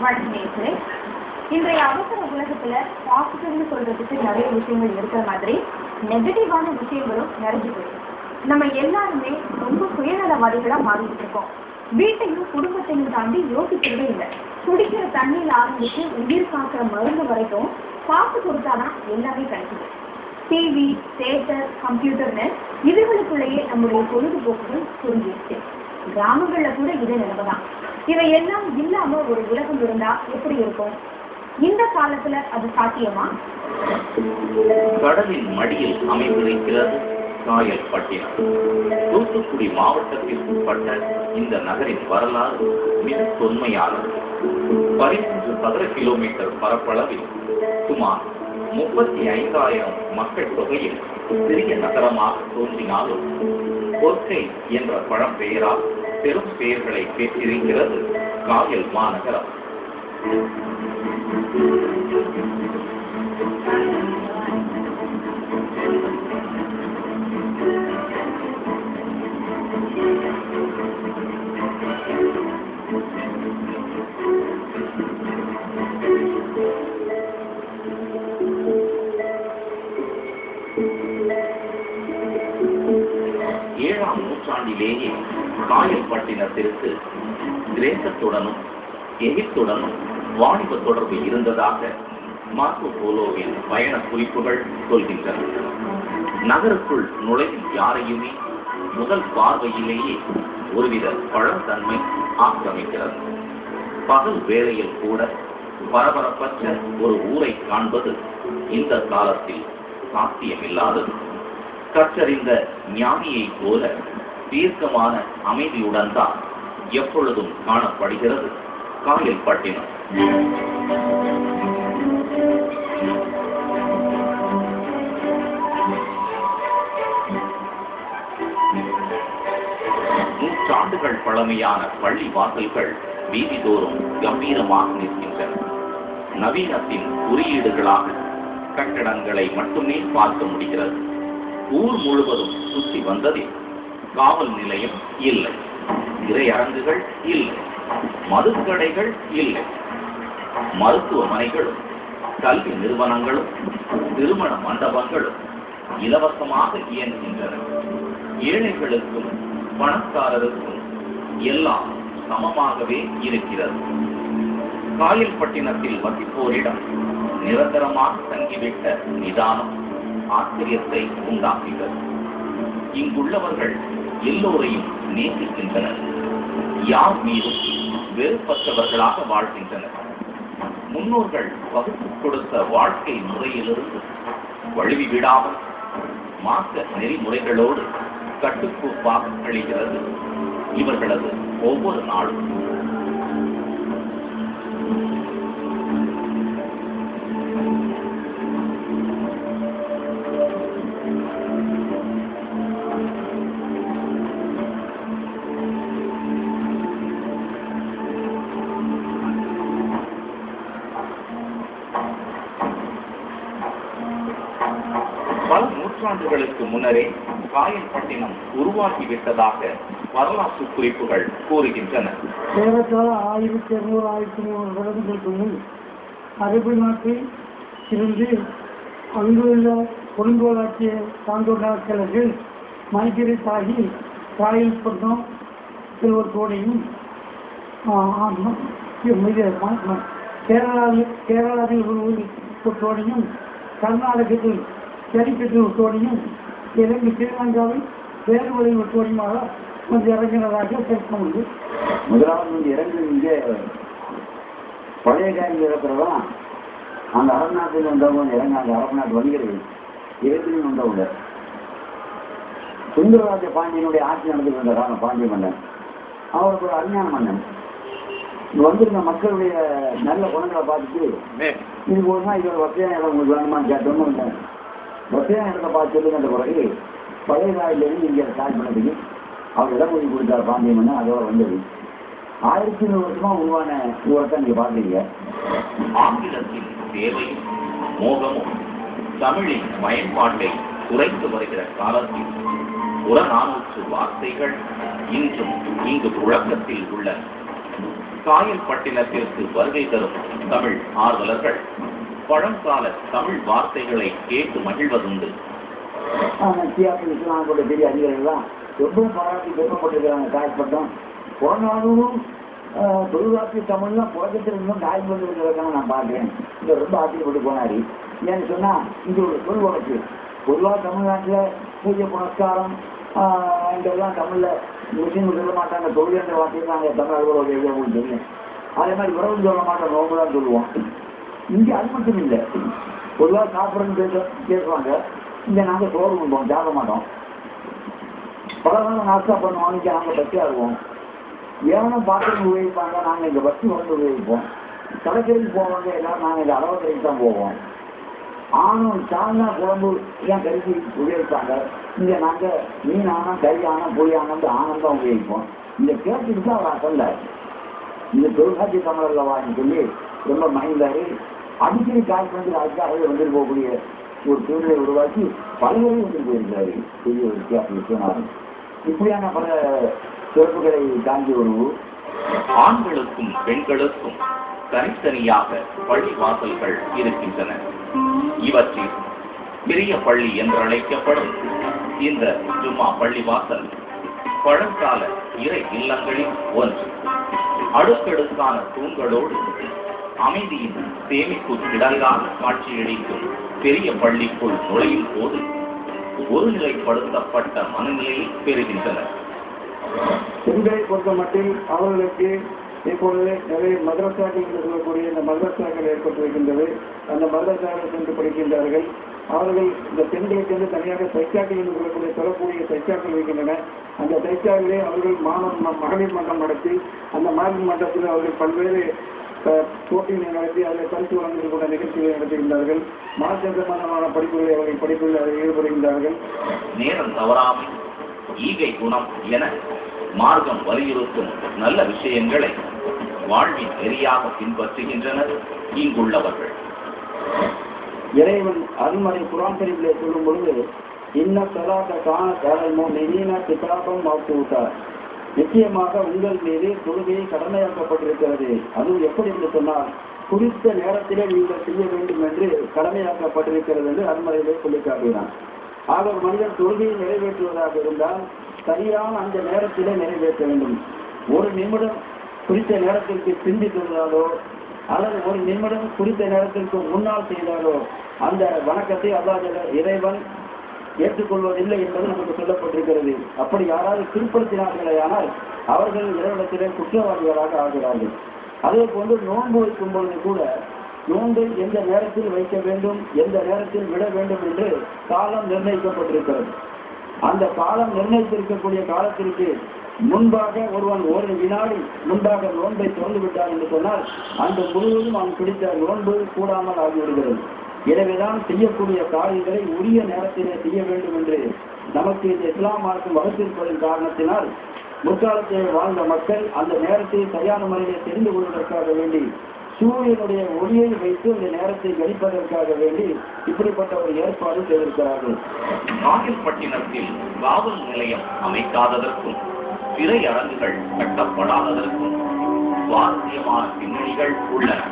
வணக்கம். இன்றைய அவசர உலகத்துல பாசிட்டிவ்னு சொல்றதுக்கு நிறைய விஷயங்கள் இருக்கிற மாதிரி நெகட்டிவான விஷயங்களும் நிறைஞ்சு போயிடும். நம்ம எல்லாருமே ரொம்ப சுயநலவாதிகளா மாறிட்டு இருக்கோம். வீட்டையும் குடும்பத்தையும் தாண்டி யோசிக்கிறதே இல்லை. குடிக்கிற தண்ணியில் ஆரம்பிச்சு உயிர் காக்கிற மருந்து வரைக்கும் காசு கொடுத்தாதான் எல்லாமே கிடைக்குது. டிவி, தியேட்டர், கம்ப்யூட்டர்னு இதுகளுக்குள்ளேயே நம்முடைய பொழுதுபோக்குகள் சுருங்கிடுச்சு. கிராமங்கள்ல கூட இதே நிலைமைதான். இவையெல்லாம் இல்லாம ஒரு உலகம் இருந்தா எப்படி இருக்கும்? இந்த காலத்துல அது சாத்தியமா? கடலின் மடியில் அமைந்திருக்கிறது காயல்பட்டினம். தூத்துக்குடி மாவட்டத்திற்கு உட்பட்ட இந்த நகரின் வரலாறு மிக தொன்மையானது. 13 சதுர கிலோமீட்டர் பரப்பளவில் சுமார் 35,000 மக்கள் தொகையில் சிறிய நகரமாக தோன்றினாலும் கொற்கை என்ற பழம்பெயரால் பெரும் பெயர்களை பெற்றிருக்கிறது காயல் மாநகரம். ஏழாம் நூற்றாண்டிலேயே காயல்பட்டினத்திற்கு கிரேக்கத்துடனும் எகிப்துடனும் வாணிப தொடர்பு இருந்ததாக மார்க்கோ போலோவின் பயண குறிப்புகள் சொல்கின்றன. நகருக்குள் நுழையும் யாரையுமே முதல் பார்வையிலேயே ஒருவித பழந்தன்மை ஆக்கிரமிக்கிறது. பகல் வேளையில் கூட பரபரப்பற்ற ஒரு ஊரை காண்பது இந்த காலத்தில் சாத்தியமில்லாதது. கற்றறிந்த ஞானியை போல தீர்க்கமான அமைதியுடன் தான் எப்பொழுதும் காணப்படுகிறது காயல்பட்டினம். நூற்றாண்டுகள் பழமையான பள்ளி வாசல்கள் வீதிதோறும் கம்பீரமாக நிற்கின்றன. நவீனத்தின் குறியீடுகளாக கட்டடங்களை மட்டுமே பார்க்க முடிகிறது. ஊர் முழுவதும் சுற்றி வந்ததில் காவல் நிலையம் இல்லை, திரையரங்குகள் இல்லை, மதுக்கடைகள் இல்லை, மருத்துவமனைகளும் கல்வி நிறுவனங்களும் திருமண மண்டபங்களும் இலவசமாக இயங்குகின்றன. ஏழைகளுக்கும் பணக்காரருக்கும் எல்லாம் சமமாகவே இருக்கிறது. காயல்பட்டினத்தில் வசிப்போரிடம் நிரந்தரமாக தங்கிவிட்ட நிதானம் ஆச்சரியத்தை உண்டாக்குகிறது. இங்குள்ளவர்கள் எல்லோரையும் நேசிக்கின்றனர். யார் மீதும் வெறுப்பற்றவர்களாக வாழ்கின்றனர். முன்னோர்கள் வகுத்து கொடுத்த வாழ்க்கை முறையிலிருந்து வழுவி விடாமல் மார்க்க நெறிமுறைகளோடு கட்டுக்கோப்பாக கழிகிறது இவர்களது ஒவ்வொரு நாளும். பல நூற்றாண்டுகளுக்கு முன்னரே காயல்பட்டினம் உருவாகிவிட்டதாக வரலாற்று குறிப்புகள் கூறுகின்றன. ஏறத்தாழ 1200-1300 வருடங்களுக்கு முன் அரபு நாட்டில் இருந்து அங்குள்ள கொடுங்கோலாட்சிய சான்றோர்கள் மைக்ரேட் ஆகி காயல்பட்டினம் செல்வத்தோடையும் கேரளாவில் ஒரு கர்நாடகத்தில் சரிக்கட்டோடையும் இலங்கை ஸ்ரீலங்காவில் வேறு வழிவட்டோடையுமாக வந்து இறங்கினதாக பேச முடியும். முதலாவது வந்து இறங்கு இங்கே பழைய காரியம் இறக்குறதான் அந்த அரபு நாட்டில் வந்தவங்க இறங்காங்க. அரபு நாட்டு வணிகர்கள் இறங்கிலும் வந்தவங்க சுந்தரராஜ பாண்டியனுடைய ஆட்சி நடந்துட்டு இருந்தார். பாண்டிய மன்னன் அவருக்கு ஒரு அஞ்ஞான மன்னன். வந்திருந்த மக்களுடைய நல்ல குணங்களை பார்த்துட்டு இது போதுமா இது ஒரு வசதியான இடம் உங்களுக்கு வேணுமான்னு கேட்டோம்னு வசதியான இடத்தை பார்த்து சொல்லுங்கிற பிறகு பழைய காயிலிருந்து இங்கே ஸ்டார்ட் பண்ணதுக்கு அவர் இடம் ஒதுக்கி கொடுத்தார் பாண்டிய மன்னன். அதோட வந்தது 1100 வருஷமா உருவான ஊரத்தை நீங்க பாக்குறீங்க. ஆங்கிலத்தின் தேவையும் மோகமும் தமிழின் பயன்பாட்டை குறைத்து வருகிற காலத்தில் புறநானூற்று வார்த்தைகள் இன்றும் இங்கு புழக்கத்தில் உள்ளன. காயல்பட்டினத்திற்கு வருகை தரும் தமிழ் ஆர்வலர்கள் பழங்கால தமிழ் வார்த்தைகளை கேட்டு மகிழ்வதுண்டு. கூட பெரிய அதிகாரிகள்லாம் ரொம்பவும் பாராட்டி பெருமைப்பட்டிருக்கிறாங்க. காயல்பட்டம் போனாலும் தொழிலாட்சி தமிழ்லாம் புழக்கத்தில் இன்னும் காயல்பட்டு இருக்கிறதுக்காக நான் பார்க்கிறேன். இங்க ரொம்ப ஆச்சரியப்பட்டு போனாரு. ஏன்னு சொன்னா இங்க ஒரு சொல் வழக்கு பொதுவாக தமிழ்நாட்டில் பூஜை புனஸ்காரம் இதெல்லாம் தமிழ்ல முஸ்லீம் சொல்ல மாட்டாங்க. தொழில் என்ற வார்த்தையை நாங்கள் தமிழ் அலுவலக உங்களுக்கு தெரியும். அதே மாதிரி உறவு சொல்ல மாட்டோம், நோம்பு தான் சொல்லுவோம். இங்கே அது மட்டும் இல்லை, பொதுவாக சாப்பிட்றன்னு பேசுவாங்க. இங்கே நாங்கள் சோறு கொடுப்போம், சாப்பிட மாட்டோம். பல நாள் நாஸ்தா பண்ணுவோம். இங்கே நாங்கள் பஸ்ஸாக இருவோம். ஏனும் பாத்திரம் உபயோகிப்பாங்க, நாங்கள் இங்கே பஸ்ஸு வந்து உபயோகிப்போம். கடற்கரைக்கு போவாங்க எல்லாரும், நாங்கள் இந்த அளவக்கரைக்கு தான் போவோம். ஆணும் சால்னா குழம்பு எல்லாம் கறிக்கு உபயோகிப்பாங்க. இங்கே நாங்கள் மீன் ஆனம் கறி ஆனம் புளி ஆனம் ஆனந்தம் உபயோகிப்போம். இந்த கேட்டுக்கு தான் அவர் சொல்ல இந்த தொழிற்சாட்சி தமிழர்ல வாங்கி சொல்லி ரொம்ப மகிழ்ந்தாரு. அடிக்கடி கால் பண்ணி அதுக்காகவே வந்துட்டு போகக்கூடிய ஒரு சூழ்நிலை உருவாக்கி பல்வேறு வந்துட்டு போயிருக்காரு. பெரிய ஒரு வித்தியாசம். இப்படியான பல சிறப்புகளை தாண்டி ஒரு ஆண்களுக்கும் பெண்களுக்கும் தனித்தனியாக பள்ளி வாசல்கள் இருக்கின்றன. இவற்றில் பெரிய பள்ளி என்று அழைக்கப்படும் இந்த ஜும்மா பள்ளி வாசல் பழங்கால இறை இல்லங்களில் ஒன்று. அடுக்கடுக்கான தூண்களோடு அமைதியின் சேமிப்பு கிடங்கான காட்சியளிக்கும் பெரிய பள்ளிக்குள் நுழையும் போது ஒருநிலைப்படுத்தப்பட்ட மனநிலையை பெறுகின்றனர். பெண்களை பொறுத்த மட்டில் அவர்களுக்கு இப்பொழுது நிறைய மதரசாக்கள் என்று சொல்லக்கூடிய இந்த மதரசாக்கள் ஏற்பட்டிருக்கின்றது. அந்த மதரசாக்கள் சென்று படிக்கின்றார்கள். அவர்கள் இந்த பெண்களுக்கு வந்து தனியாக சைக்காக்கள் என்று சொல்லக்கூடிய சொல்லக்கூடிய சைக்காக்கள் இருக்கின்றன. அந்த சைக்காக்களே அவர்கள் மகளிர் மன்றம் நடத்தி அந்த மகளிர் மன்றத்தில் அவர்கள் பல்வேறு போட்டிகளை நடத்தி அதில் பரிசு வழங்கக்கூடிய நிகழ்ச்சிகளை நடத்துகின்றார்கள். மாற்ற சம்பந்தமான படிப்புகளை அவர்கள் படிப்புகளில் அதில் ஈடுபடுகின்றார்கள். நேரம் தவறாமல் ஈகை குணம் என மார்க்கம் வலியுறுத்தும் நல்ல விஷயங்களை வாழ்வின் நெறியாக பின்பற்றுகின்றனர் இங்குள்ளவர்கள். இறைவன் அருள்மறை குர்ஆன் ஷரீஃபிலே சொல்லும் பொழுது இன்ன ஸலாத்த கானத் அலல் முஃமினீன கிதாபன் மவ்கூதா, நிச்சயமாக உங்கள் மீது தொழுகை கடமையாக்கப்பட்டிருக்கிறது. அதுவும் எப்படி என்று சொன்னால் குறித்த நேரத்திலே நீங்கள் செய்ய வேண்டும் என்று கடமையாக்கப்பட்டிருக்கிறது என்று அருள்மறையிலே சொல்லி காட்டுகிறான். ஆக ஒரு மனிதன் தொழுகையை நிறைவேற்றுவதாக இருந்தால் சரியான அந்த நேரத்திலே நிறைவேற்ற வேண்டும். ஒரு நிமிடம் குறித்த நேரத்திற்கு பிந்தி தொழுதாலோ அல்லது ஒரு நிமிடம் குறித்த நேரத்திற்கு முன்னால் செய்தாலோ அந்த வணக்கத்தை அல்லாஹ் இறைவன் ஏற்றுக்கொள்வதில்லை என்பது நமக்கு சொல்லப்பட்டிருக்கிறது. அப்படி யாராவது பிற்படுத்தினார்களேயானால் அவர்கள் இறைவனத்திலே குற்றவாளிகளாக ஆகிறார்கள். அதே போன்று நோன்பு வைக்கும் பொழுது கூட நோன்பை எந்த நேரத்தில் வைக்க வேண்டும், எந்த நேரத்தில் விட வேண்டும் என்று காலம் நிர்ணயிக்கப்பட்டிருக்கிறது. அந்த காலம் நிர்ணயித்திருக்கக்கூடிய காலத்திற்கு முன்பாக ஒருவன் ஒரு வினாடி முன்பாக நோன்பை திறந்து விட்டார் என்று சொன்னால் அந்த முழுவதும் அவன் பிடித்த நோன்பு கூடாமல் ஆகிவிடுகிறது. எனவேதான் செய்யக்கூடிய காரியங்களை உரிய நேரத்திலே செய்ய வேண்டும் என்று நமக்கு இந்த இஸ்லாம் மார்க்கம் வகுத்திருப்பதன் காரணத்தினால் முற்காலத்தில் வாழ்ந்த மக்கள் அந்த நேரத்தை சரியான முறையில் தெரிந்து கொள்வதற்காக வேண்டி சூரியனுடைய ஒளியை வைத்து அந்த நேரத்தை கணிப்பதற்காக வேண்டி இப்படிப்பட்ட ஒரு ஏற்பாடு செய்திருக்கிறார்கள். காயல்பட்டினத்தில் காவல் நிலையம் அமைக்காததற்கும் திரையரங்குகள் கட்டப்படாததற்கும் சுவாரஸ்யமான பின்னணிகள் உள்ளன.